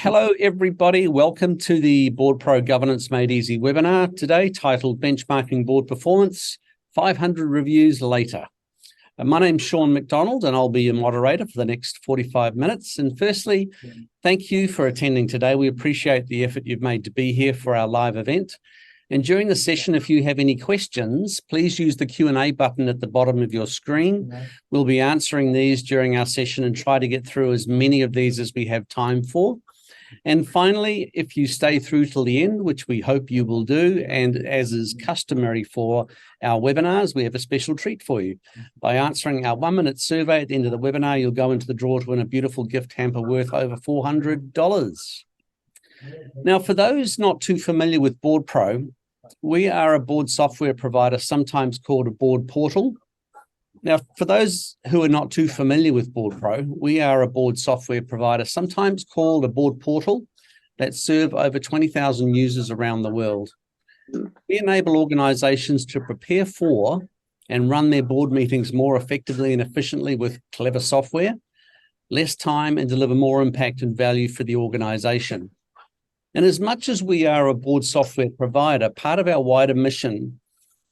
Hello, everybody. Welcome to the Board Pro Governance Made Easy webinar today, titled Benchmarking Board Performance, 500 Reviews Later. My name's Sean McDonald, and I'll be your moderator for the next 45 minutes. And firstly, thank you for attending today. We appreciate the effort you've made to be here for our live event. And during the session, if you have any questions, please use the Q&A button at the bottom of your screen. We'll be answering these during our session and try to get through as many of these as we have time for. And finally, if you stay through till the end, which we hope you will do, and as is customary for our webinars, we have a special treat for you. By answering our 1-minute survey at the end of the webinar, you'll go into the draw to win a beautiful gift hamper worth over $400. Now, for those not too familiar with Board Pro, we are a board software provider, sometimes called a board portal. Now, for those who are not too familiar with Board Pro, we are a board software provider, sometimes called a board portal, that serve over 20,000 users around the world. We enable organizations to prepare for and run their board meetings more effectively and efficiently with clever software, less time, and deliver more impact and value for the organization. And as much as we are a board software provider, part of our wider mission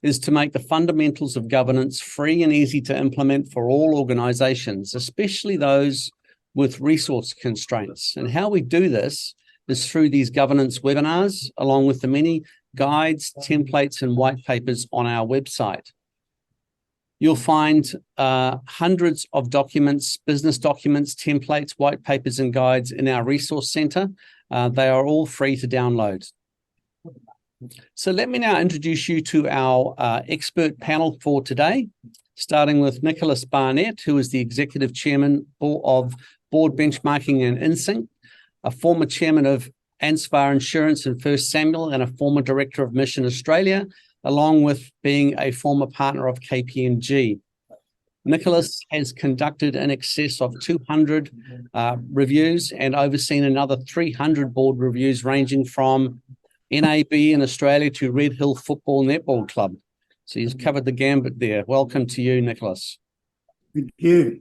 is to make the fundamentals of governance free and easy to implement for all organizations, especially those with resource constraints. And how we do this is through these governance webinars, along with the many guides, templates, and white papers on our website. You'll find hundreds of documents, business documents, templates, white papers, and guides in our resource center. They are all free to download. So let me now introduce you to our expert panel for today, starting with Nicholas Barnett, who is the Executive Chairman of Board Benchmarking and InSync, a former Chairman of Ansvar Insurance and First Samuel, and a former Director of Mission Australia, along with being a former partner of KPMG. Nicholas has conducted in excess of 200 reviews and overseen another 300 board reviews, ranging from NAB in Australia to Red Hill Football Netball Club. So he's covered the gambit there. Welcome to you, Nicholas. Thank you.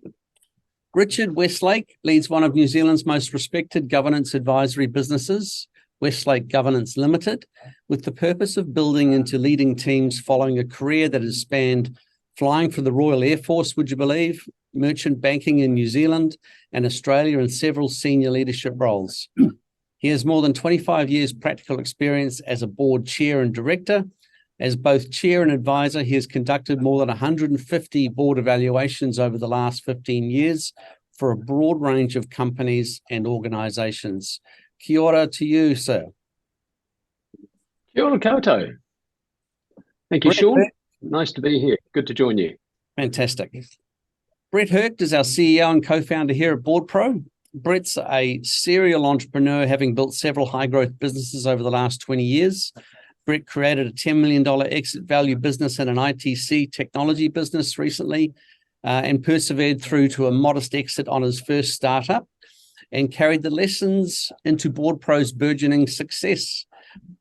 Richard Westlake leads one of New Zealand's most respected governance advisory businesses, Westlake Governance Limited, with the purpose of building into leading teams following a career that has spanned flying for the Royal Air Force, would you believe, merchant banking in New Zealand and Australia, and several senior leadership roles. He has more than 25 years practical experience as a board chair and director. As both chair and advisor, he has conducted more than 150 board evaluations over the last 15 years for a broad range of companies and organizations. Kia ora to you, sir. Kia ora koutou. Thank you, Sean. Nice to be here. Good to join you. Fantastic. Brett Herkt is our CEO and co-founder here at Board Pro. Brett's a serial entrepreneur, having built several high-growth businesses over the last 20 years. Brett created a $10 million exit value business and an ITC technology business recently, and persevered through to a modest exit on his first startup, and carried the lessons into Board Pro's burgeoning success.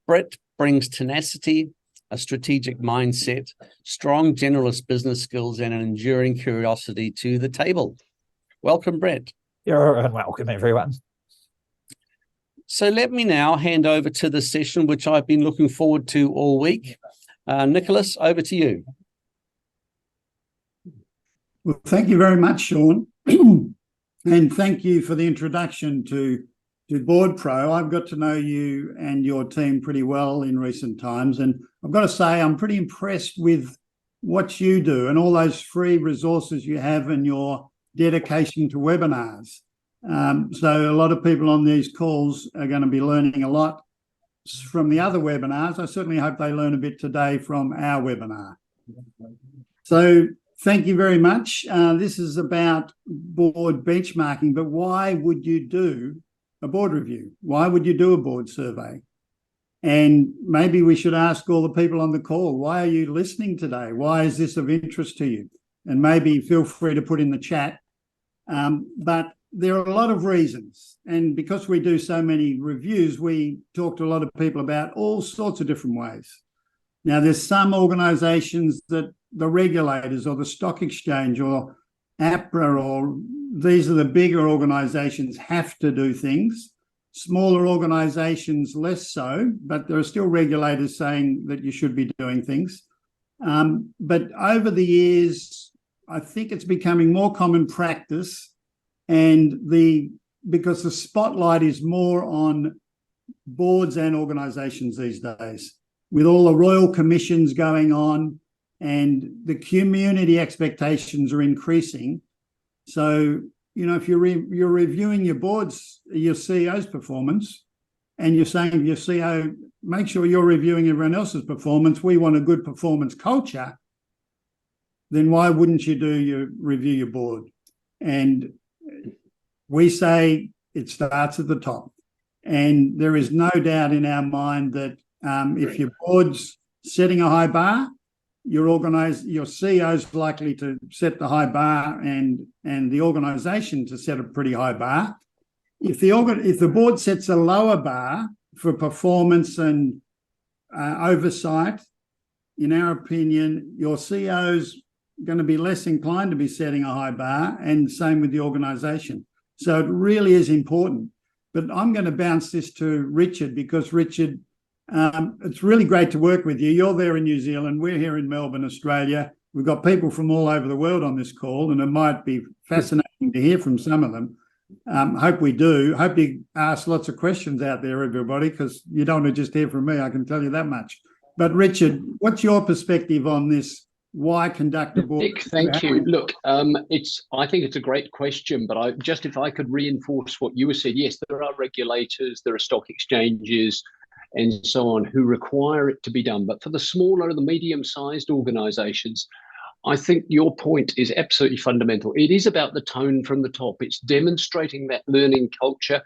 Brett brings tenacity, a strategic mindset, strong generalist business skills, and an enduring curiosity to the table. Welcome, Brett. You're welcome, everyone. So let me now hand over to the session, which I've been looking forward to all week. Nicholas, over to you. Well, thank you very much, Sean. And thank you for the introduction to Board Pro. I've got to know you and your team pretty well in recent times, and I've got to say I'm pretty impressed with what you do and all those free resources you have and your dedication to webinars. So a lot of people on these calls are going to be learning a lot from the other webinars. I certainly hope they learn a bit today from our webinar. So thank you very much. This is about board benchmarking, but why would you do a board review? Why would you do a board survey? And maybe we should ask all the people on the call, why are you listening today? Why is this of interest to you? And maybe feel free to put in the chat. But there are a lot of reasons. And because we do so many reviews, we talk to a lot of people about all sorts of different ways. Now, there's some organisations that the regulators or the stock exchange or APRA or these are the bigger organisations have to do things. Smaller organisations, less so, but there are still regulators saying that you should be doing things. But over the years, I think it's becoming more common practice, and because the spotlight is more on boards and organisations these days, with all the royal commissions going on, and the community expectations are increasing. So, if you're reviewing your board's, your CEO's performance, and you're saying to your CEO, make sure you're reviewing everyone else's performance, we want a good performance culture, then why wouldn't you review your board? And we say it starts at the top. And there is no doubt in our mind that if your board's setting a high bar, your CEO is likely to set the high bar, and the organisation to set a pretty high bar. If the board sets a lower bar for performance and oversight, in our opinion, your CEO's going to be less inclined to be setting a high bar, and same with the organisation. So it really is important. But I'm going to bounce this to Richard, because Richard, it's really great to work with you. You're there in New Zealand. We're here in Melbourne, Australia. We've got people from all over the world on this call, and it might be fascinating to hear from some of them. Hope we do. Hope you ask lots of questions out there, everybody, because you don't want to just hear from me, I can tell you that much. But Richard, what's your perspective on this? Why conduct a board? Nick, thank you. Look, I think it's a great question, but if I could reinforce what you were saying, yes, there are regulators, there are stock exchanges, and so on, who require it to be done. But for the smaller and the medium-sized organisations, I think your point is absolutely fundamental. It is about the tone from the top. It's demonstrating that learning culture.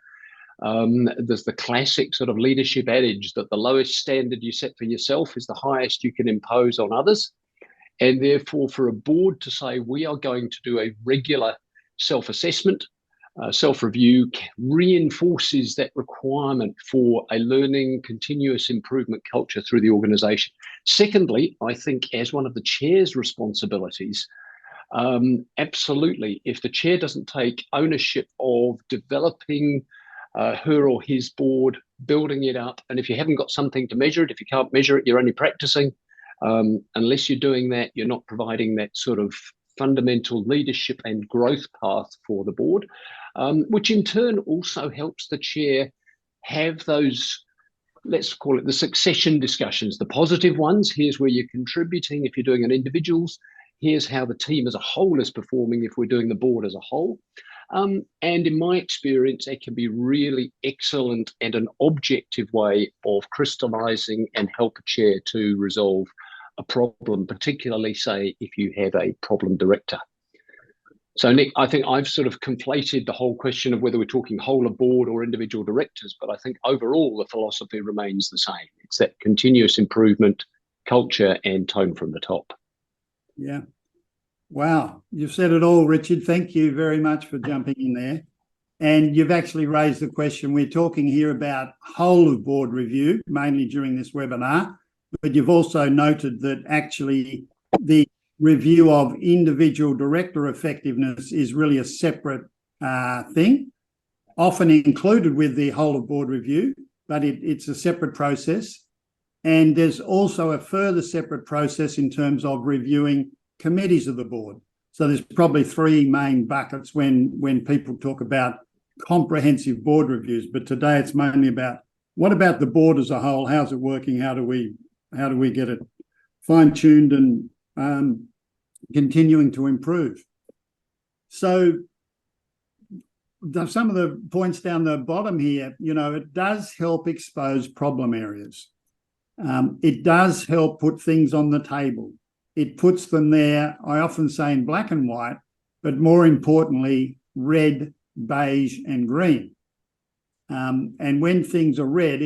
There's the classic sort of leadership adage that the lowest standard you set for yourself is the highest you can impose on others. And therefore, for a board to say we are going to do a regular self-assessment, self-review, reinforces that requirement for a learning, continuous improvement culture through the organisation. Secondly, I think as one of the chair's responsibilities, absolutely, if the chair doesn't take ownership of developing her or his board, building it up, and if you haven't got something to measure it, if you can't measure it, you're only practicing. Unless you're doing that, you're not providing that sort of fundamental leadership and growth path for the board, which in turn also helps the chair have those, let's call it the succession discussions, the positive ones. Here's where you're contributing if you're doing an individuals. Here's how the team as a whole is performing if we're doing the board as a whole. And in my experience, it can be really excellent and an objective way of crystallising and help a chair to resolve a problem, particularly, say, if you have a problem director. So, Nick, I think I've sort of conflated the whole question of whether we're talking whole of board or individual directors, but I think overall the philosophy remains the same. It's that continuous improvement, culture and tone from the top. Yeah. Wow. You've said it all, Richard. Thank you very much for jumping in there. And you've actually raised the question. We're talking here about whole of board review, mainly during this webinar, but you've also noted that actually the review of individual director effectiveness is really a separate thing, often included with the whole of board review, but it's a separate process. And there's also a further separate process in terms of reviewing committees of the board. So there's probably three main buckets when people talk about comprehensive board reviews, but today it's mainly about what about the board as a whole? How's it working? How do we get it fine-tuned and continuing to improve? So some of the points down the bottom here, it does help expose problem areas. It does help put things on the table. It puts them there, I often say in black and white, but more importantly, red, beige and green. And when things are red,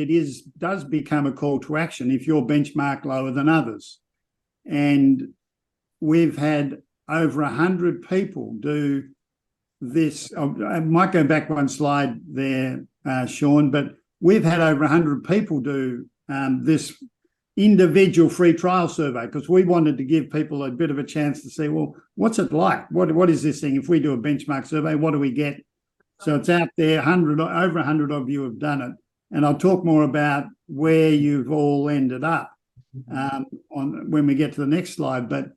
does become a call to action if you're benchmarked lower than others. And we've had over 100 people do this. I might go back one slide there, Sean, but we've had over 100 people do this individual free trial survey because we wanted to give people a bit of a chance to see, well, what's it like? What is this thing? If we do a benchmark survey, what do we get? So it's out there. Over 100 of you have done it, and I'll talk more about where you've all ended up on when we get to the next slide. But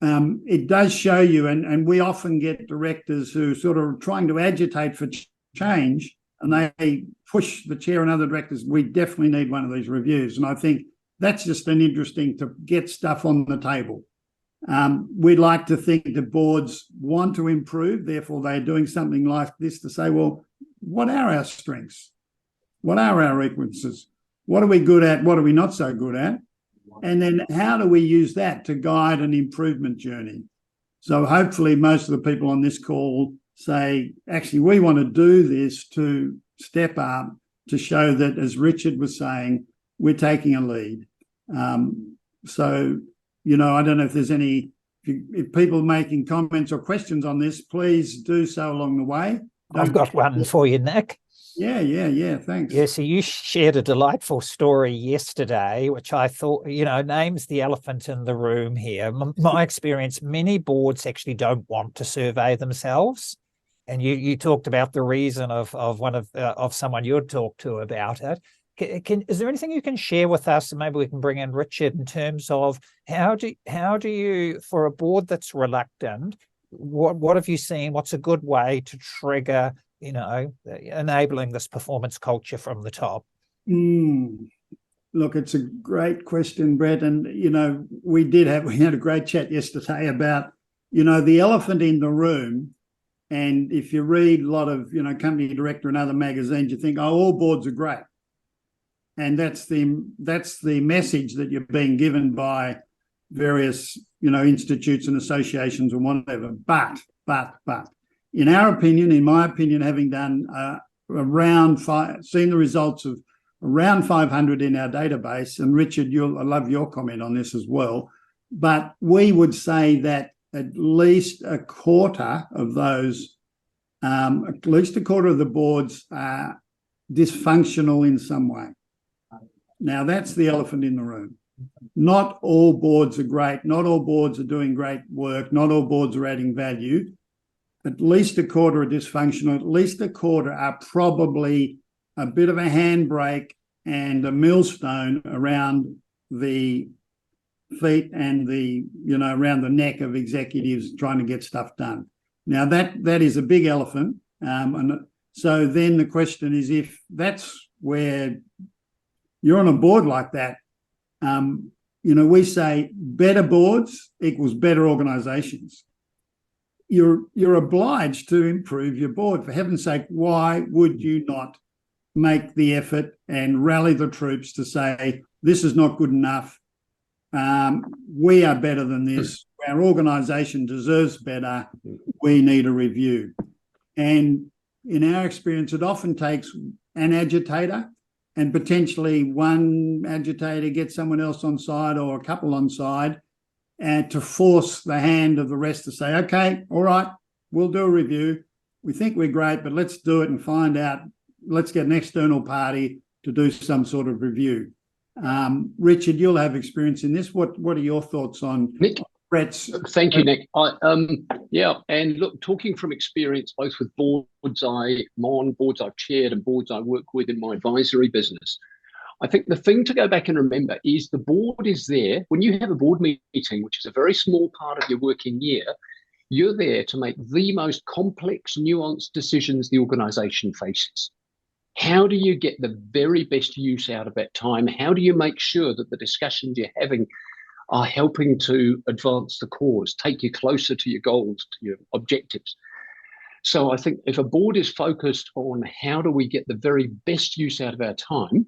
it does show you, and we often get directors who sort of trying to agitate for change, and they push the chair and other directors. We definitely need one of these reviews, and I think that's just an interesting to get stuff on the table. We'd like to think the boards want to improve, therefore they're doing something like this to say, well, what are our strengths? What are our weaknesses? What are we good at? What are we not so good at? And then how do we use that to guide an improvement journey? So hopefully most of the people on this call say, actually, we want to do this to step up, to show that, as Richard was saying, we're taking a lead. So, you know, I don't know if there's any, if people are making comments or questions on this, please do so along the way. I've got one for you, Nick. Yeah, thanks. Yeah, so you shared a delightful story yesterday, which I thought, you know, names the elephant in the room here. My experience, many boards actually don't want to survey themselves. And you talked about the reason of someone you'd talked to about it. Is there anything you can share with us, and maybe we can bring in Richard, in terms of how do you, for a board that's reluctant, what have you seen? What's a good way to trigger, you know, enabling this performance culture from the top? Look, it's a great question, Brett. And, you know, we had a great chat yesterday about, you know, the elephant in the room. And if you read a lot of, you know, Company Director and other magazines, you think, oh, all boards are great. And that's the message that you're being given by various, you know, institutes and associations and whatever. But, in our opinion, in my opinion, having done seen the results of around 500 in our database, and Richard, I love your comment on this as well, but we would say that at least a quarter of those, at least a quarter of the boards are dysfunctional in some way. Now, that's the elephant in the room. Not all boards are great. Not all boards are doing great work. Not all boards are adding value. At least a quarter are dysfunctional. At least a quarter are probably a bit of a handbrake and a millstone around the feet and around the neck of executives trying to get stuff done. Now, that is a big elephant. And so then the question is, if that's where you're on a board like that, we say better boards equals better organisations. You're obliged to improve your board. For heaven's sake, why would you not make the effort and rally the troops to say, this is not good enough, we are better than this, our organisation deserves better, we need a review. And in our experience, it often takes an agitator, and potentially one agitator gets someone else on side or a couple on side, and to force the hand of the rest to say, okay, all right, we'll do a review. We think we're great, but let's do it and find out. Let's get an external party to do some sort of review. Richard, you'll have experience in this. What are your thoughts on Nick? Brett's? Thank you, Nick. And look, talking from experience, both with boards I'm on, boards I've chaired, and boards I work with in my advisory business, I think the thing to go back and remember is the board is there. When you have a board meeting, which is a very small part of your working year, you're there to make the most complex, nuanced decisions the organisation faces. How do you get the very best use out of that time? How do you make sure that the discussions you're having are helping to advance the cause, take you closer to your goals, to your objectives? So I think if a board is focused on how do we get the very best use out of our time,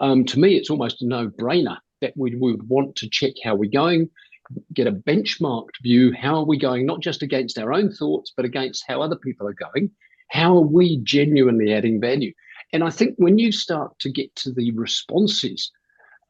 to me, it's almost a no-brainer that we would want to check how we're going, get a benchmarked view. How are we going, not just against our own thoughts, but against how other people are going? How are we genuinely adding value? And I think when you start to get to the responses,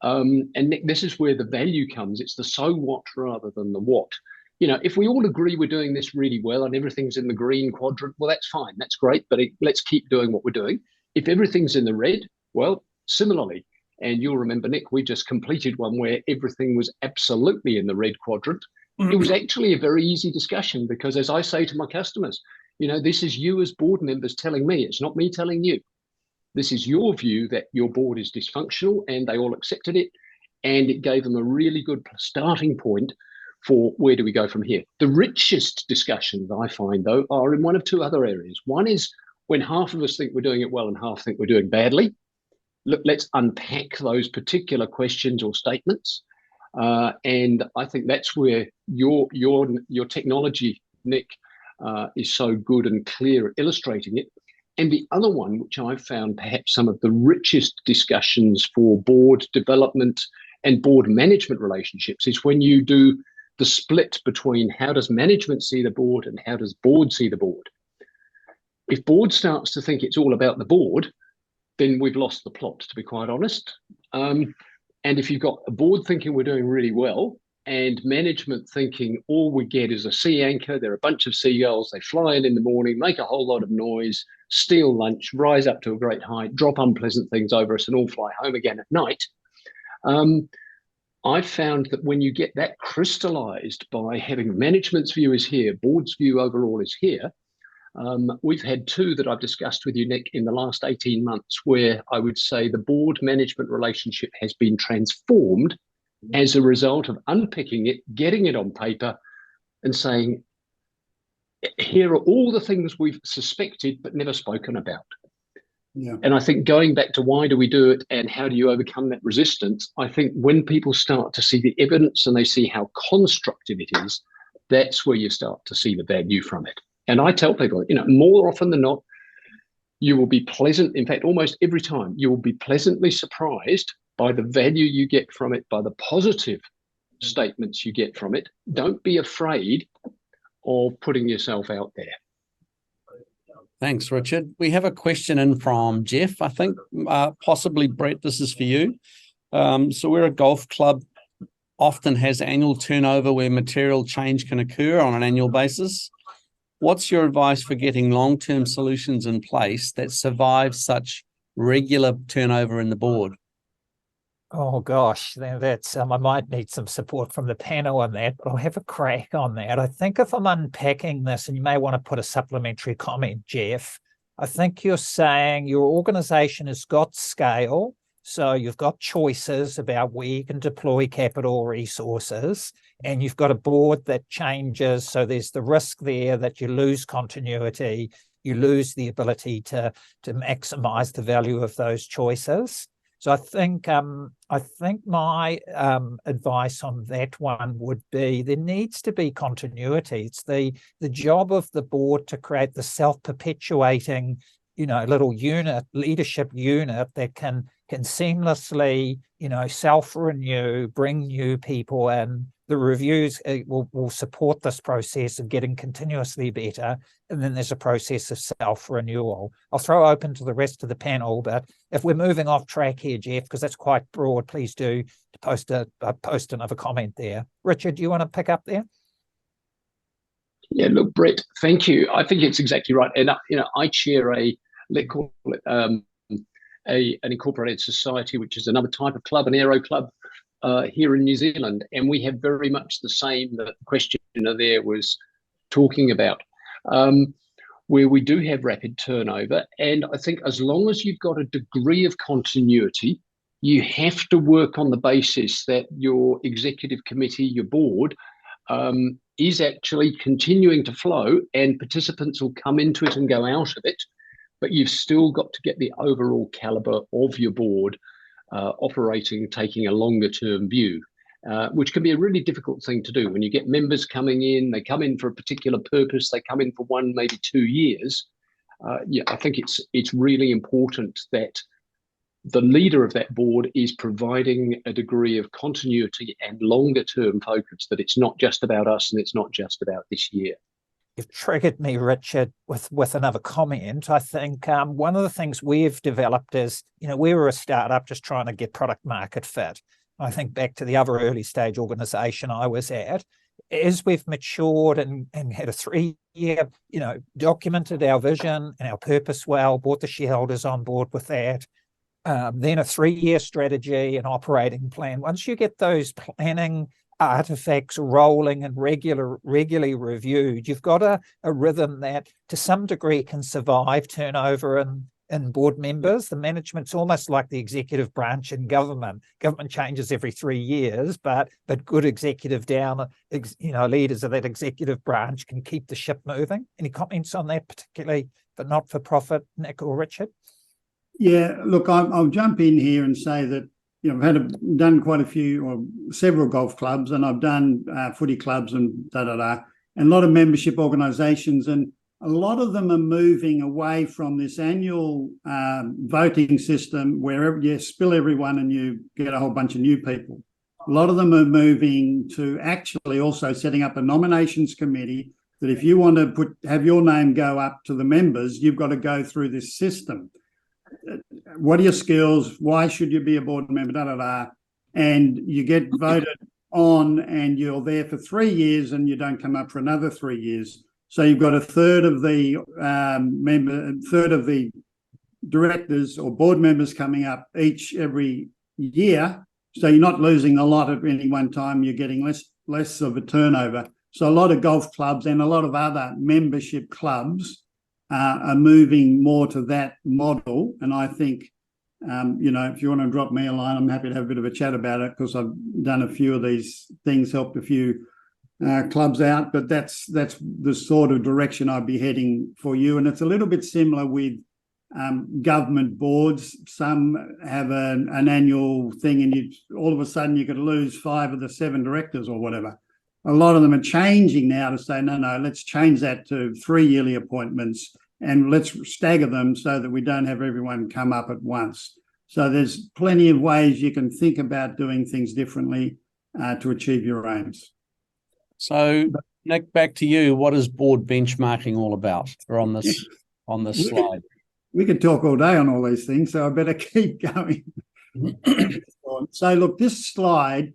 and Nick, this is where the value comes. It's the so what rather than the what. You know, if we all agree we're doing this really well and everything's in the green quadrant, well, that's fine. That's great. But let's keep doing what we're doing. If everything's in the red, well, similarly, and you'll remember, Nick, we just completed one where everything was absolutely in the red quadrant. It was actually a very easy discussion because, as I say to my customers, This is you as board members telling me. It's not me telling you. This is your view that your board is dysfunctional, and they all accepted it. And it gave them a really good starting point for where do we go from here. The richest discussions I find, though, are in one of two other areas. One is when half of us think we're doing it well and half think we're doing badly. Look, let's unpack those particular questions or statements. And I think that's where your technology, Nick, is so good and clear at illustrating it. And the other one, which I've found perhaps some of the richest discussions for board development and board management relationships, is when you do the split between how does management see the board and how does board see the board. If board starts to think it's all about the board, then we've lost the plot, to be quite honest. And if you've got a board thinking we're doing really well and management thinking all we get is a sea anchor, they're a bunch of seagulls, they fly in the morning, make a whole lot of noise, steal lunch, rise up to a great height, drop unpleasant things over us and all fly home again at night. I've found that when you get that crystallized by having management's view is here, board's view overall is here, we've had two that I've discussed with you, Nick, in the last 18 months, where I would say the board management relationship has been transformed as a result of unpicking it, getting it on paper and saying, here are all the things we've suspected but never spoken about. Yeah. And I think going back to why do we do it and how do you overcome that resistance, I think when people start to see the evidence and they see how constructive it is, that's where you start to see the value from it. And I tell people, more often than not, you will be pleasant. In fact, almost every time you will be pleasantly surprised by the value you get from it, by the positive statements you get from it. Don't be afraid of putting yourself out there. Thanks, Richard. We have a question in from Jeff, I think, possibly Brett, this is for you. So we're a golf club, often has annual turnover where material change can occur on an annual basis. What's your advice for getting long-term solutions in place that survive such regular turnover in the board? Oh gosh, that's I might need some support from the panel on that, but I'll have a crack on that. I think if I'm unpacking this, and you may want to put a supplementary comment, Jeff, I think you're saying your organization has got scale, so you've got choices about where you can deploy capital resources, and you've got a board that changes, so there's the risk there that you lose continuity, you lose the ability to maximize the value of those choices. So I think my advice on that one would be there needs to be continuity. It's the job of the board to create the self-perpetuating, little leadership unit that can seamlessly, self-renew, bring new people in. The reviews will support this process of getting continuously better. And then there's a process of self-renewal. I'll throw open to the rest of the panel, but if we're moving off track here, Jeff, because that's quite broad, please do post another comment there. Richard, do you want to pick up there? Yeah, look, Brett, thank you. I think it's exactly right. And, I chair let's call it an incorporated society, which is another type of club, an aero club, here in New Zealand, and we have very much the same that the questioner there was talking about, where we do have rapid turnover. And I think as long as you've got a degree of continuity, you have to work on the basis that your executive committee, your board, is actually continuing to flow, and participants will come into it and go out of it, but you've still got to get the overall caliber of your board operating, taking a longer term view, which can be a really difficult thing to do. When you get members coming in, they come in for a particular purpose, they come in for 1, maybe 2 years. I think it's really important that the leader of that board is providing a degree of continuity and longer term focus, that it's not just about us and it's not just about this year. You've triggered me, Richard, with another comment. I think one of the things we've developed is, we were a startup just trying to get product market fit. I think back to the other early stage organization I was at, as we've matured and had a 3-year, documented our vision and our purpose well, brought the shareholders on board with that, then a 3-year strategy and operating plan. Once you get those planning artifacts rolling and regularly reviewed, you've got a rhythm that to some degree can survive turnover in board members. The management's almost like the executive branch in government. Government changes every 3 years, but good executive leaders of that executive branch can keep the ship moving. Any comments on that, particularly for not-for-profit, Nick or Richard? Yeah, look, I'll jump in here and say that I've done quite a few or several golf clubs, and I've done footy clubs and and a lot of membership organisations, and a lot of them are moving away from this annual voting system where you spill everyone and you get a whole bunch of new people. A lot of them are moving to actually also setting up a nominations committee that if you want to have your name go up to the members, you've got to go through this system. What are your skills? Why should you be a board member? And you get voted on, and you're there for 3 years, and you don't come up for another 3 years. So you've got a third of the directors or board members coming up every year. So you're not losing a lot at any one time. You're getting less of a turnover. So a lot of golf clubs and a lot of other membership clubs are moving more to that model. And I think, if you want to drop me a line, I'm happy to have a bit of a chat about it, because I've done a few of these things, helped a few clubs out. But that's the sort of direction I'd be heading for you. And it's a little bit similar with government boards. Some have an annual thing, and all of a sudden you're going to lose 5 of the 7 directors or whatever. A lot of them are changing now to say, no, let's change that to 3 yearly appointments, and let's stagger them so that we don't have everyone come up at once. So there's plenty of ways you can think about doing things differently to achieve your aims. So, Nick, back to you. What is board benchmarking all about? We're on this slide. We could talk all day on all these things, so I better keep going. So look, this slide,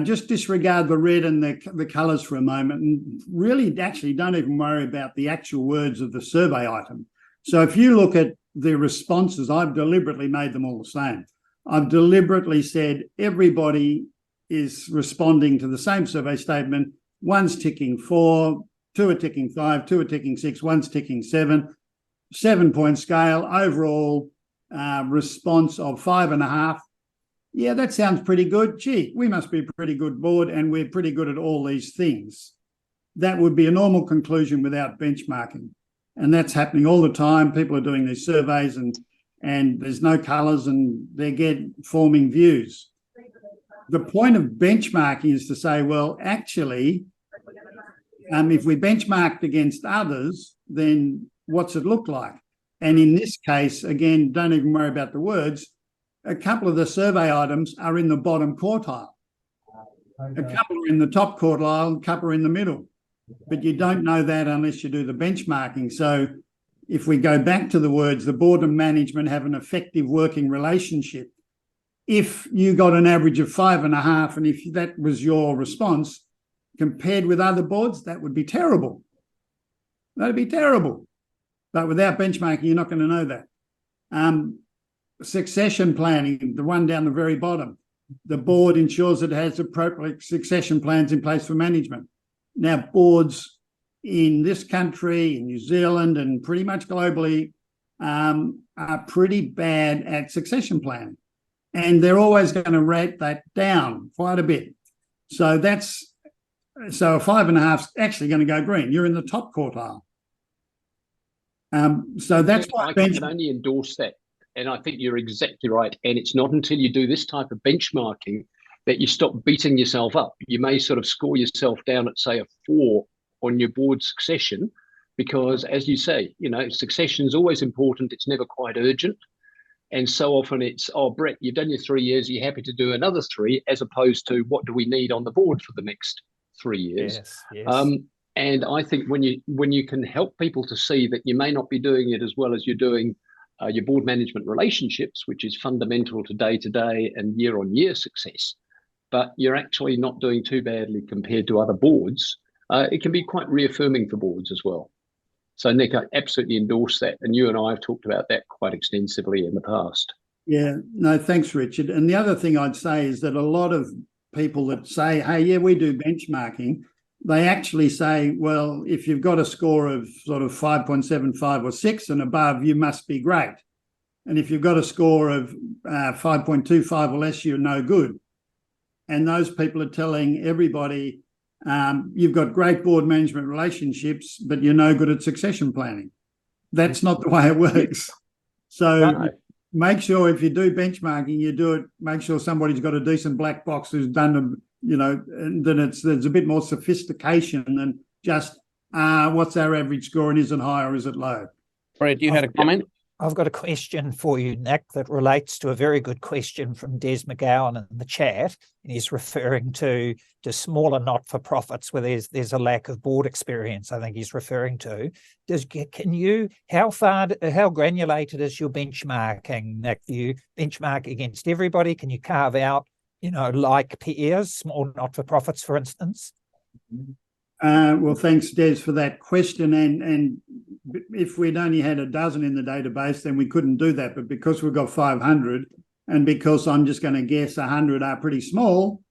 just disregard the red and the colours for a moment, and really actually don't even worry about the actual words of the survey item. So if you look at the responses, I've deliberately made them all the same. I've deliberately said everybody is responding to the same survey statement. One's ticking 4, 2 are ticking 5, 2 are ticking 6, one's ticking 7. 7-point scale, overall response of 5.5. Yeah, that sounds pretty good. Gee, we must be a pretty good board, and we're pretty good at all these things. That would be a normal conclusion without benchmarking. And that's happening all the time. People are doing these surveys and there's no colours, and they're forming views. The point of benchmarking is to say, well, actually, if we benchmarked against others, then what's it look like? And in this case, again, don't even worry about the words. A couple of the survey items are in the bottom quartile. Okay. A couple are in the top quartile, a couple are in the middle. But you don't know that unless you do the benchmarking. So if we go back to the words, the board and management have an effective working relationship. If you got an average of 5.5, and if that was your response, compared with other boards, that would be terrible. That'd be terrible. But without benchmarking, you're not going to know that. Succession planning, the one down the very bottom. The board ensures it has appropriate succession plans in place for management. Now, boards in this country, in New Zealand, and pretty much globally are pretty bad at succession planning. And they're always going to rate that down quite a bit. So a 5.5 is actually going to go green. You're in the top quartile. So that's why I can only endorse that. And I think you're exactly right. And it's not until you do this type of benchmarking that you stop beating yourself up. You may sort of score yourself down at, say, a 4 on your board succession, because, as you say, succession is always important. It's never quite urgent. And so often it's, oh, Brett, you've done your 3 years. Are you happy to do another 3, as opposed to what do we need on the board for the next 3 years? Yes. And I think when you can help people to see that you may not be doing it as well as you're doing your board management relationships, which is fundamental to day-to-day and year-on-year success, but you're actually not doing too badly compared to other boards, it can be quite reaffirming for boards as well. So, Nick, I absolutely endorse that. And you and I have talked about that quite extensively in the past. Yeah, no, thanks, Richard. And the other thing I'd say is that a lot of people that say, hey, yeah, we do benchmarking, they actually say, well, if you've got a score of sort of 5.75 or 6 and above, you must be great. And if you've got a score of 5.25 or less, you're no good. And those people are telling everybody, you've got great board management relationships, but you're no good at succession planning. That's not the way it works. So make sure if you do benchmarking, you do it, make sure somebody's got a decent black box who's done them, and then there's a bit more sophistication than just what's our average score and is it high or is it low? Brett, you had a comment? I've got a question for you, Nick, that relates to a very good question from Des McGowan in the chat. And he's referring to smaller not-for-profits where there's a lack of board experience, I think he's referring to. How granulated is your benchmarking, Nick? Do you benchmark against everybody? Can you carve out, like peers, small not-for-profits, for instance? Well, thanks, Des, for that question. And if we'd only had a dozen in the database, then we couldn't do that. But because we've got 500, and because I'm just going to guess 100 are pretty small,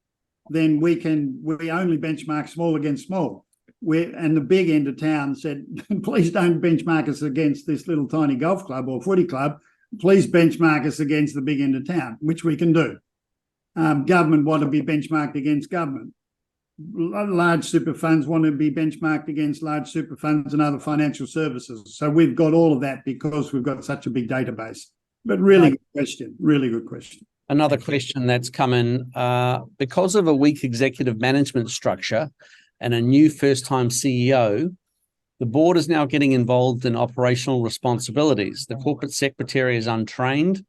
then we only benchmark small against small. And the big end of town said, please don't benchmark us against this little tiny golf club or footy club. Please benchmark us against the big end of town, which we can do. Government want to be benchmarked against government. Large super funds want to be benchmarked against large super funds and other financial services. So we've got all of that because we've got such a big database. But really good question, really good question. Another question that's come in, because of a weak executive management structure and a new first-time CEO, the board is now getting involved in operational responsibilities. The corporate secretary is untrained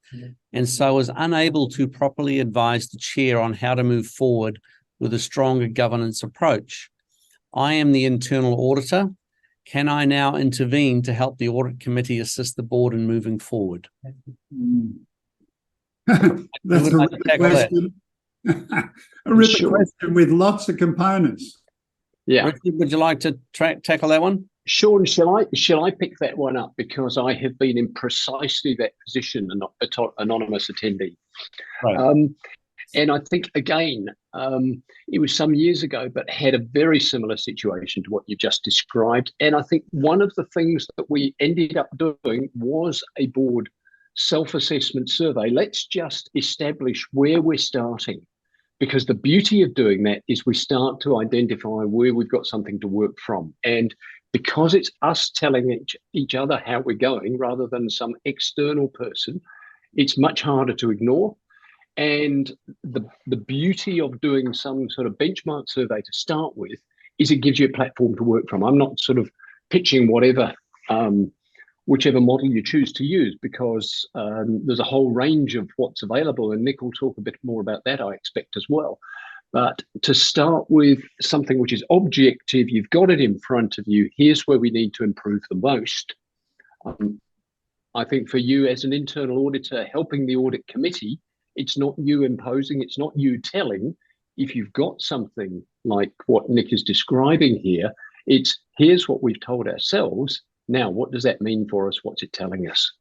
and so is unable to properly advise the chair on how to move forward with a stronger governance approach. I am the internal auditor. Can I now intervene to help the audit committee assist the board in moving forward? That's a ripping question. A ripping question with lots of components. Yeah. Richard, would you like to tackle that one? Sean, shall I pick that one up, because I have been in precisely that position, an anonymous attendee. Right. And I think, again, it was some years ago, but had a very similar situation to what you just described. And I think one of the things that we ended up doing was a board self-assessment survey. Let's just establish where we're starting, because the beauty of doing that is we start to identify where we've got something to work from. And because it's us telling each other how we're going rather than some external person, it's much harder to ignore. And the beauty of doing some sort of benchmark survey to start with is it gives you a platform to work from. I'm not sort of pitching whichever model you choose to use, because there's a whole range of what's available, and Nick will talk a bit more about that, I expect, as well. But to start with something which is objective, you've got it in front of you, here's where we need to improve the most. I think for you as an internal auditor helping the audit committee, it's not you imposing, it's not you telling. If you've got something like what Nick is describing here, it's here's what we've told ourselves. Now, what does that mean for us? What's it telling us?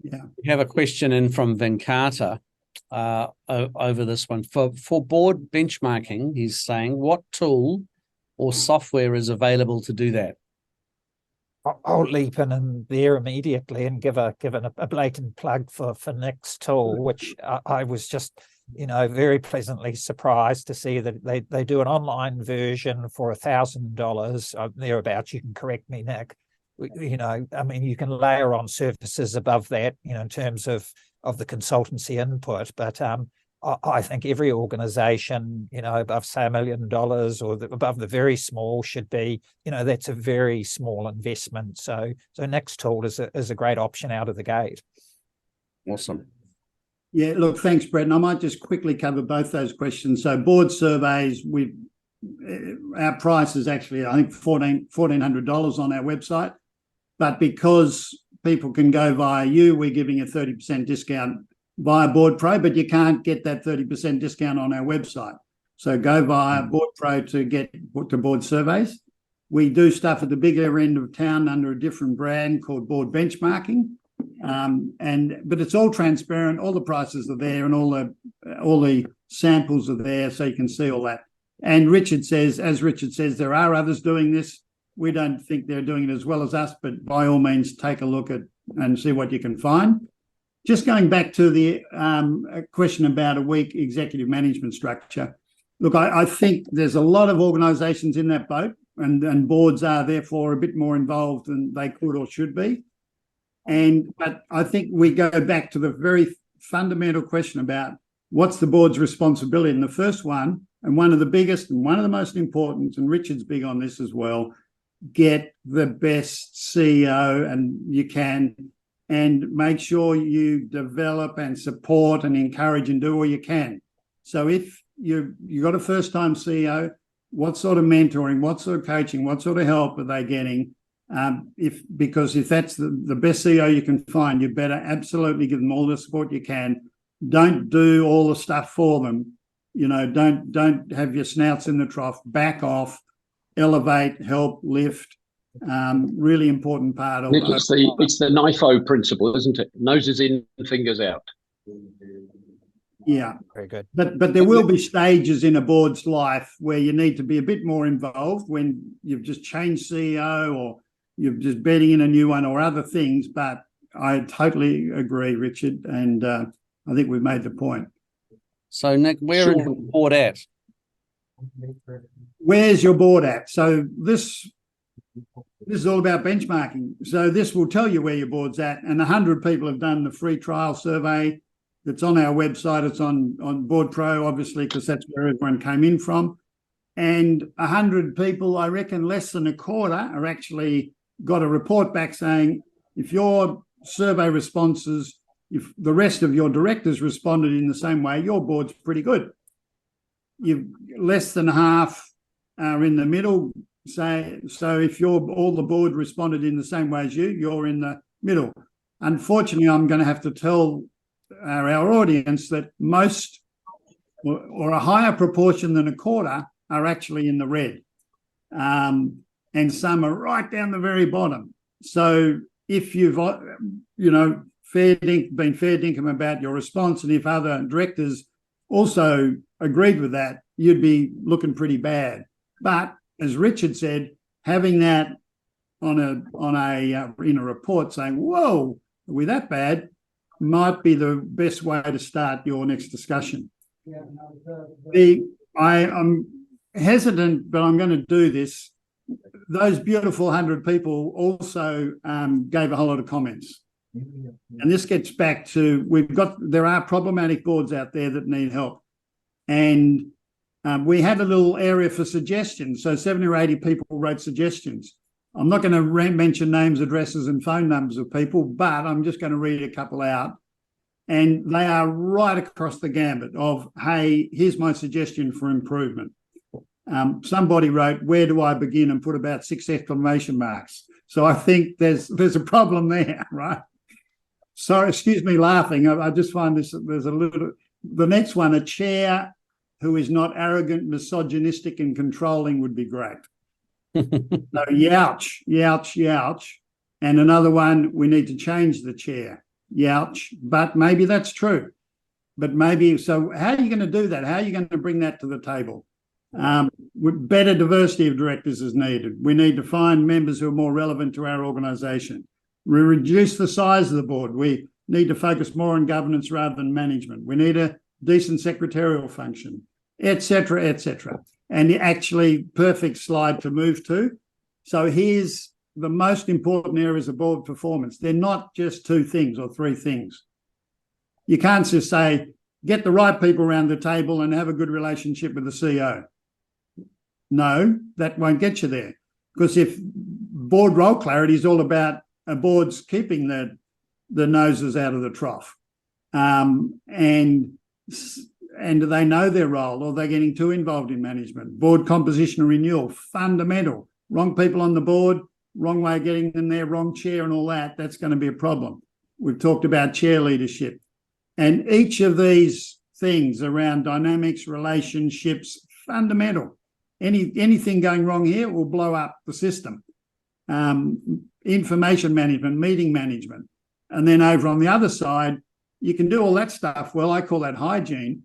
Yeah. We have a question in from Venkata over this one. For board benchmarking, he's saying, what tool or software is available to do that? I'll leap in there immediately and give a blatant plug for Nick's tool, which I was just, very pleasantly surprised to see that they do an online version for $1,000 thereabouts. You can correct me, Nick. You can layer on services above that, in terms of the consultancy input, but I think every organisation, above say $1 million or above the very small should be, that's a very small investment. So Nick's tool is a great option out of the gate. Awesome. Yeah, look, thanks, Brett. And I might just quickly cover both those questions. So board surveys, our price is actually, I think, $1,400 on our website. But because people can go via you, we're giving a 30% discount via Board Pro, but you can't get that 30% discount on our website. So go via Board Pro to get to board surveys. We do stuff at the bigger end of town under a different brand called Board Benchmarking. But it's all transparent, all the prices are there, and all the samples are there, so you can see all that. And Richard says, there are others doing this. We don't think they're doing it as well as us, but by all means, take a look at and see what you can find. Just going back to the question about a weak executive management structure. Look, I think there's a lot of organisations in that boat, and boards are therefore a bit more involved than they could or should be. But I think we go back to the very fundamental question about what's the board's responsibility. And the first one, and one of the biggest and one of the most important, and Richard's big on this as well, get the best CEO and you can, and make sure you develop and support and encourage and do all you can. So if you got a first-time CEO, what sort of mentoring, what sort of coaching, what sort of help are they getting? Because if that's the best CEO you can find, you better absolutely give them all the support you can. Don't do all the stuff for them. Don't have your snouts in the trough. Back off, elevate, help, lift. Really important part of it's the NIFO principle, isn't it? Noses in, fingers out. Yeah, very good. But there will be stages in a board's life where you need to be a bit more involved when you've just changed CEO or you're just betting in a new one or other things. But I totally agree, Richard, and I think we've made the point. So, Nick, where is your board at? Where's your board at? So this is all about benchmarking. So this will tell you where your board's at. And 100 people have done the free trial survey. It's on our website. It's on Board Pro, obviously, because that's where everyone came in from. And 100 people, I reckon less than a quarter, are actually got a report back saying if your survey responses, if the rest of your directors responded in the same way, your board's pretty good. You've less than half are in the middle. So if all the board responded in the same way as you're in the middle. Unfortunately, I'm going to have to tell our audience that most or a higher proportion than a quarter are actually in the red. And some are right down the very bottom. So if you've, been fair dinkum about your response, and if other directors also agreed with that, you'd be looking pretty bad. But as Richard said, having that in a report saying, "Whoa, are we that bad?" might be the best way to start your next discussion. I'm hesitant, but I'm going to do this. Those beautiful 100 people also gave a whole lot of comments. And this gets back to there are problematic boards out there that need help. And we had a little area for suggestions. So 70 or 80 people wrote suggestions. I'm not going to mention names, addresses, and phone numbers of people, but I'm just going to read a couple out. And they are right across the gambit of, hey, here's my suggestion for improvement. Somebody wrote, "Where do I begin?" and put about 6 exclamation marks. So I think there's a problem there, right? Sorry, excuse me laughing. I just find there's a little. The next one, a chair who is not arrogant, misogynistic, and controlling would be great. So youch, youch, youch. And another one, we need to change the chair. Youch. But maybe that's true. But maybe, so how are you going to do that? How are you going to bring that to the table? Better diversity of directors is needed. We need to find members who are more relevant to our organisation. We reduce the size of the board. We need to focus more on governance rather than management. We need a decent secretarial function, etc., etc. And actually, perfect slide to move to. So here's the most important areas of board performance. They're not just 2 things or 3 things. You can't just say, get the right people around the table and have a good relationship with the CEO. No, that won't get you there. Because if board role clarity is all about a board's keeping the noses out of the trough, and do they know their role, or they're getting too involved in management? Board composition and renewal, fundamental. Wrong people on the board, wrong way of getting them there, wrong chair and all that, that's going to be a problem. We've talked about chair leadership. And each of these things around dynamics, relationships, fundamental. Anything going wrong here will blow up the system. Information management, meeting management. And then over on the other side, you can do all that stuff. Well, I call that hygiene.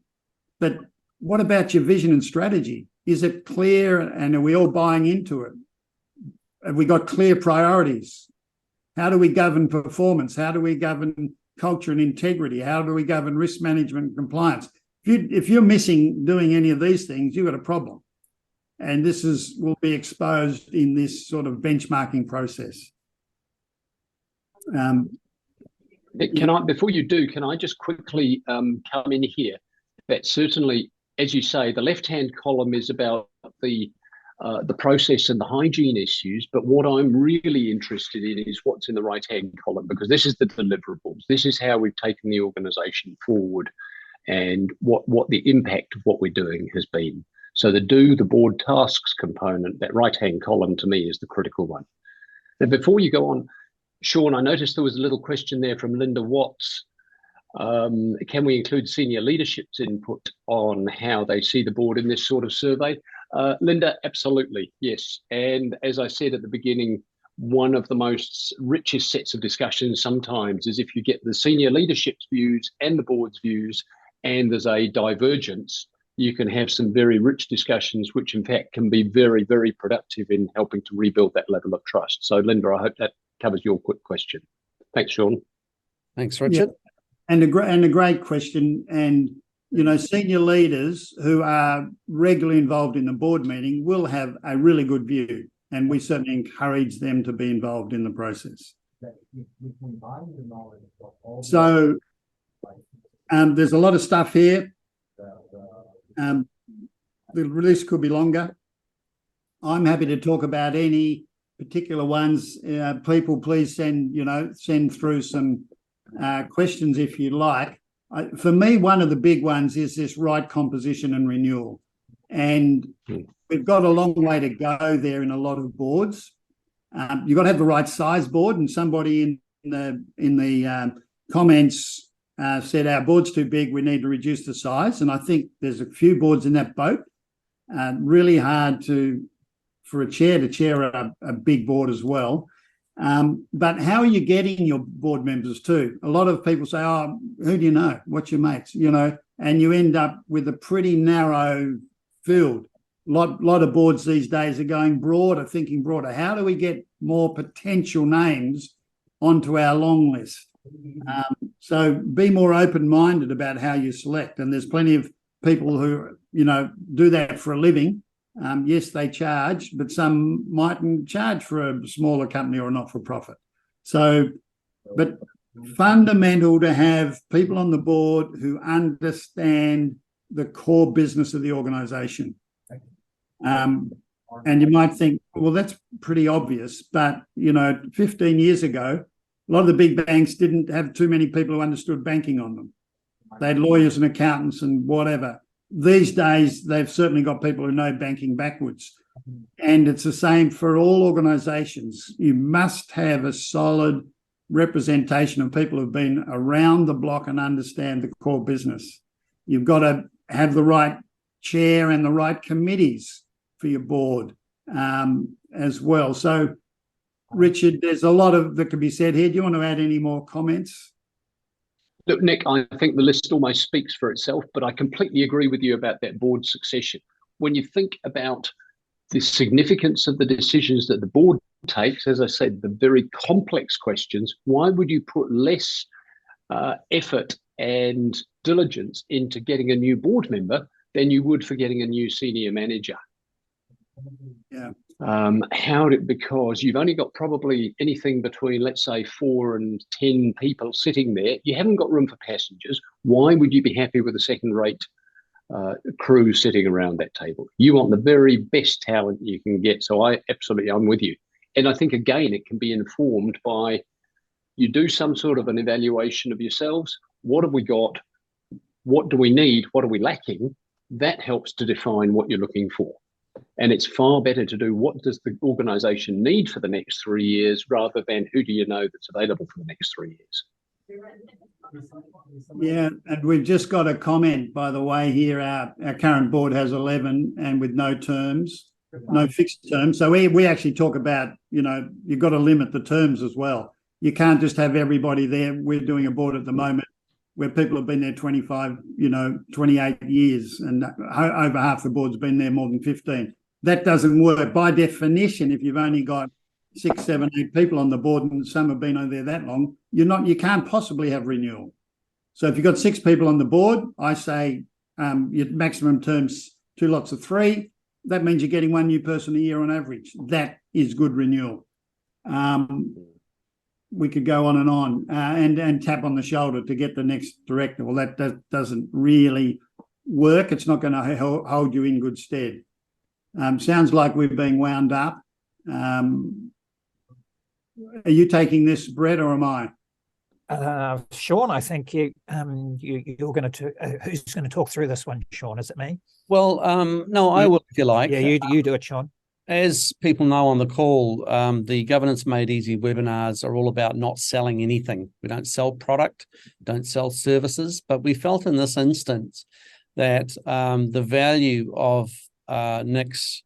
But what about your vision and strategy? Is it clear, and are we all buying into it? Have we got clear priorities? How do we govern performance? How do we govern culture and integrity? How do we govern risk management and compliance? If you're missing doing any of these things, you've got a problem. And this will be exposed in this sort of benchmarking process. Before you do, can I just quickly come in here? That certainly, as you say, the left-hand column is about the process and the hygiene issues, but what I'm really interested in is what's in the right-hand column, because this is the deliverables. This is how we've taken the organisation forward and what the impact of what we're doing has been. So the board tasks component, that right-hand column to me is the critical one. Now, before you go on, Sean, I noticed there was a little question there from Linda Watts. Can we include senior leadership's input on how they see the board in this sort of survey? Linda, absolutely, yes. And as I said at the beginning, one of the most richest sets of discussions sometimes is if you get the senior leadership's views and the board's views, and there's a divergence, you can have some very rich discussions, which in fact can be very, very productive in helping to rebuild that level of trust. So Linda, I hope that covers your quick question. Thanks, Sean. Thanks, Richard. Yeah. And a great question. And, senior leaders who are regularly involved in the board meeting will have a really good view. And we certainly encourage them to be involved in the process. So there's a lot of stuff here. The list could be longer. I'm happy to talk about any particular ones. People, please send through some questions if you like. For me, one of the big ones is this right composition and renewal. And we've got a long way to go there in a lot of boards. You've got to have the right size board, and somebody in the comments said our board's too big, we need to reduce the size. And I think there's a few boards in that boat. Really hard for a chair to chair a big board as well. But how are you getting your board members too? A lot of people say, oh, who do you know? What's your mates? And you end up with a pretty narrow field. A lot of boards these days are going broader, thinking broader. How do we get more potential names onto our long list? So be more open-minded about how you select. And there's plenty of people who, do that for a living. Yes, they charge, but some mightn't charge for a smaller company or a not-for-profit. So, but fundamental to have people on the board who understand the core business of the organisation. And you might think, well, that's pretty obvious, but, 15 years ago, a lot of the big banks didn't have too many people who understood banking on them. They had lawyers and accountants and whatever. These days, they've certainly got people who know banking backwards. And it's the same for all organisations. You must have a solid representation of people who've been around the block and understand the core business. You've got to have the right chair and the right committees for your board as well. So, Richard, there's a lot that can be said here. Do you want to add any more comments? Look, Nick, I think the list almost speaks for itself, but I completely agree with you about that board succession. When you think about the significance of the decisions that the board takes, as I said, the very complex questions, why would you put less effort and diligence into getting a new board member than you would for getting a new senior manager? Yeah. Because you've only got probably anything between, let's say, 4 and 10 people sitting there. You haven't got room for passengers. Why would you be happy with a second-rate crew sitting around that table? You want the very best talent you can get. So I'm with you. And I think, again, it can be informed by you do some sort of an evaluation of yourselves. What have we got? What do we need? What are we lacking? That helps to define what you're looking for. And it's far better to do what does the organisation need for the next 3 years rather than who do you know that's available for the next 3 years. Yeah, and we've just got a comment, by the way, here. Our current board has 11 and with no terms, no fixed terms. So we actually talk about, you've got to limit the terms as well. You can't just have everybody there. We're doing a board at the moment where people have been there 25, 28 years, and over half the board's been there more than 15. That doesn't work. By definition, if you've only got 6, 7, 8 people on the board and some have been over there that long, you can't possibly have renewal. So if you've got 6 people on the board, I say your maximum term's 2 lots of 3. That means you're getting 1 new person a year on average. That is good renewal. We could go on and tap on the shoulder to get the next director. Well, that doesn't really work. It's not going to hold you in good stead. Sounds like we're being wound up. Are you taking this, Brett, or am I? Sean, I think you're going to. Who's going to talk through this one, Sean? Is it me? Well, no, I will, if you like. Yeah, you do it, Sean. As people know on the call, the Governance Made Easy webinars are all about not selling anything. We don't sell product, don't sell services, but we felt in this instance that the value of Nick's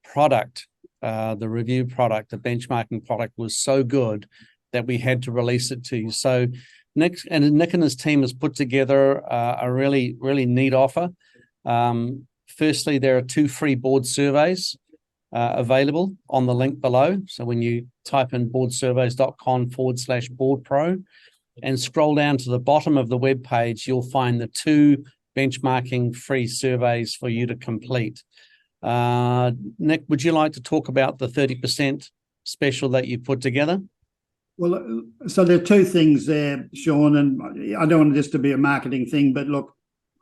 product, the review product, the benchmarking product, was so good that we had to release it to you. So Nick and his team has put together a really, really neat offer. Firstly, there are 2 free board surveys available on the link below. So when you type in boardsurveys.com/boardpro and scroll down to the bottom of the web page, you'll find the 2 benchmarking free surveys for you to complete. Nick, would you like to talk about the 30% special that you put together? Well, so there are 2 things there, Sean, and I don't want this to be a marketing thing, but look,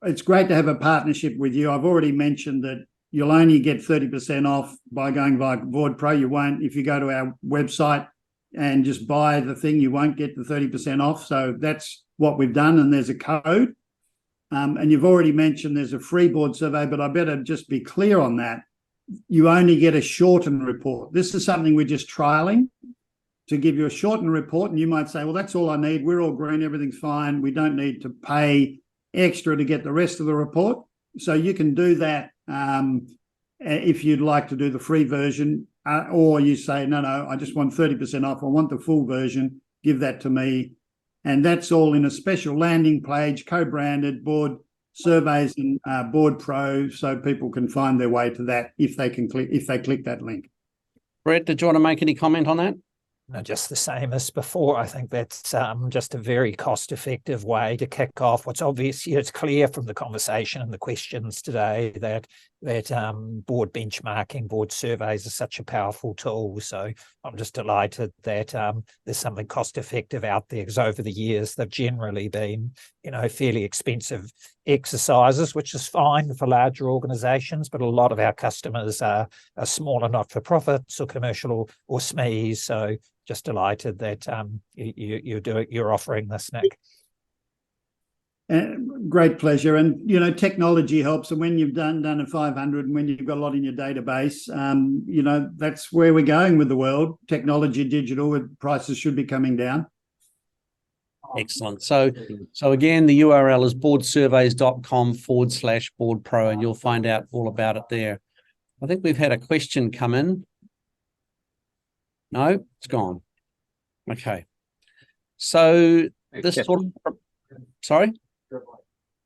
it's great to have a partnership with you. I've already mentioned that you'll only get 30% off by going via Board Pro. You won't, if you go to our website and just buy the thing, you won't get the 30% off. So that's what we've done, and there's a code. And you've already mentioned there's a free board survey, but I better just be clear on that. You only get a shortened report. This is something we're just trialing to give you a shortened report, and you might say, well, that's all I need. We're all green, everything's fine. We don't need to pay extra to get the rest of the report. So you can do that if you'd like to do the free version, or you say, no, I just want 30% off. I want the full version. Give that to me. And that's all in a special landing page, co-branded Board Surveys and Board Pro, so people can find their way to that if they click that link. Brett, did you want to make any comment on that? No, just the same as before. I think that's just a very cost-effective way to kick off. What's obvious, it's clear from the conversation and the questions today that board benchmarking, board surveys are such a powerful tool. So I'm just delighted that there's something cost-effective out there, because over the years they've generally been, fairly expensive exercises, which is fine for larger organisations, but a lot of our customers are smaller not-for-profits or commercial or SMEs. So just delighted that you're offering this, Nick. Great pleasure. And, technology helps. And when you've done a 500 and when you've got a lot in your database, that's where we're going with the world. Technology, digital, prices should be coming down. Excellent. So again, the URL is boardsurveys.com/boardpro, and you'll find out all about it there. I think we've had a question come in. No, it's gone. Okay. So this sort of, sorry? There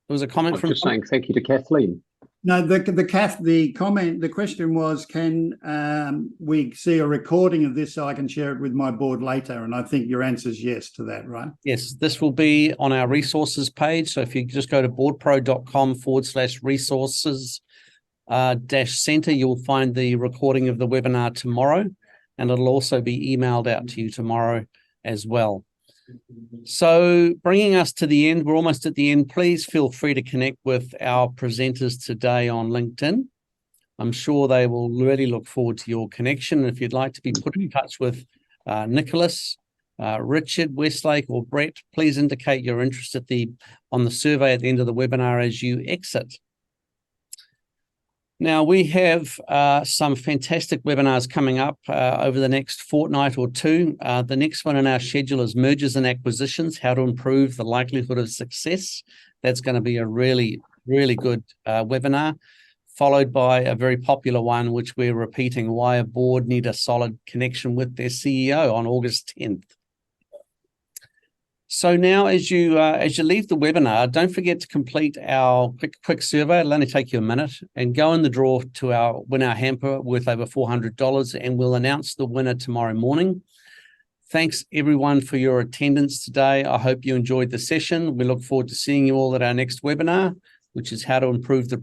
was a comment from... just saying thank you to Kathleen. No, the question was, can we see a recording of this so I can share it with my board later? And I think your answer is yes to that, right? Yes, this will be on our resources page. So if you just go to boardpro.com/resources-center, you'll find the recording of the webinar tomorrow, and it'll also be emailed out to you tomorrow as well. So bringing us to the end, we're almost at the end. Please feel free to connect with our presenters today on LinkedIn. I'm sure they will really look forward to your connection. If you'd like to be put in touch with Nicholas, Richard, Westlake, or Brett, please indicate your interest on the survey at the end of the webinar as you exit. Now, we have some fantastic webinars coming up over the next fortnight or two. The next one in our schedule is Mergers and Acquisitions, How to Improve the Likelihood of Success. That's going to be a really, really good webinar, followed by a very popular one, which we're repeating, Why a Board Need a Solid Connection with their CEO, on August 10th. So now, as you leave the webinar, don't forget to complete our quick survey. It'll only take you a minute, and go in the draw to win our hamper worth over $400, and we'll announce the winner tomorrow morning. Thanks everyone for your attendance today. I hope you enjoyed the session. We look forward to seeing you all at our next webinar, which is how to improve the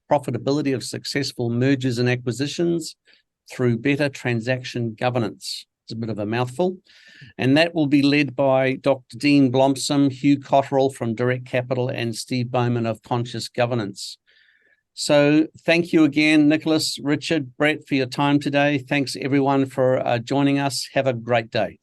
profitability of successful mergers and acquisitions through better transaction governance. It's a bit of a mouthful. And that will be led by Dr. Dean Blomsom, Hugh Cotterill from Direct Capital, and Steve Bowman of Conscious Governance. So thank you again, Nicholas, Richard, Brett, for your time today. Thanks everyone for joining us. Have a great day.